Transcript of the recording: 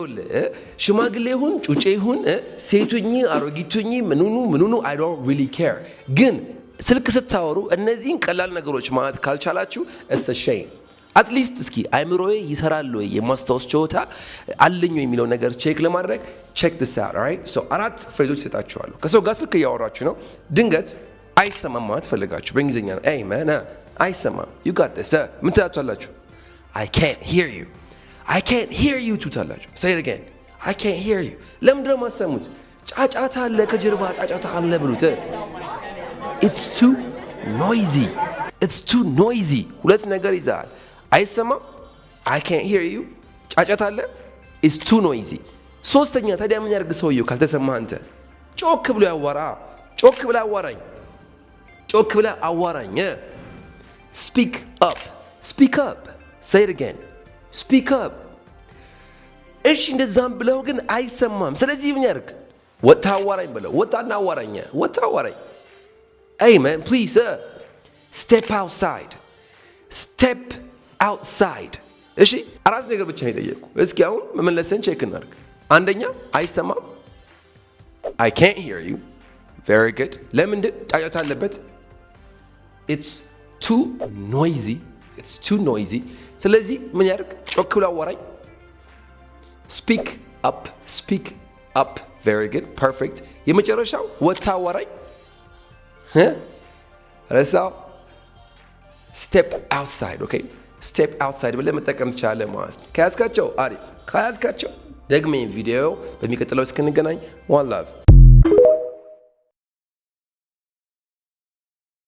ይኸውልህ ሽማግሌ ይሁን ጩጬ ይሁን ሴቱኝ አሮጊቱኝ ምኑኑ I don't really care ግን ስልክ ስታወሩ እነዚህን ቀላል ነገሮች ማለት ካልቻላችሁ it's a shame አትሊስት እስኪ አይምሮዬ ይሰራል ወይ የማስታወስ ችሎታ አለኝ የሚለው ነገር ቼክ ለማድረግ check this out alright so አራት ፍሬዞች ሰጣችኋለሁ ከሰው ጋር ስልክ እያወራችሁ ነው ድንገት አይሰማም ማለት ፈልጋችሁ በእንግሊዝኛ ነው hey man አይሰማም you got this ምን ትላላችሁ I can't hear you ትላላችሁ say it again I can't hear you ለምንድን ነው የማትሰሙት ጫጫታ አለ ከጀርባ ጫጫታ አለ ብሉት it's too noisy ሁለት ነገር ይዛል አይሰማም I can't hear you ጫጫታ አለ it's too noisy ሶስተኛ ታዲያ ምን ያርግ ሰውየው ካልተሰማህ አንተ ጮክ ብሎ ያዋራ ጮክ ብላ አዋራኝ speak up say it again speak up እሺ እንደዛም ብለው ግን አይሰማም ስለዚህ ምን ያርግ ወጣ አዋራኝ ብለው ወጣና አዋራኝ hey man please step outside እሺ አራት ነገር ብቻ ነው የጠየቁ እስኪ አሁን መመለስን ቼክ እናድርግ አንደኛ አይሰማም I can't hear you very good ለምንድን ጫጫታ አለበት it's too noisy ስለዚህ ምን ያርግ ጮክ ብሎ አዋራኝ speak up very good perfect የመጨረሻው ወጣ አዋራኝ ረሳው step outside okay step outside ብለህ መጠቀም ትችላለህ ማለት ነው ከያዝካቸው አሪፍ ከያዝካቸው ደግሜ ቪዲዮ በሚቀጥለው እስክንገናኝ one love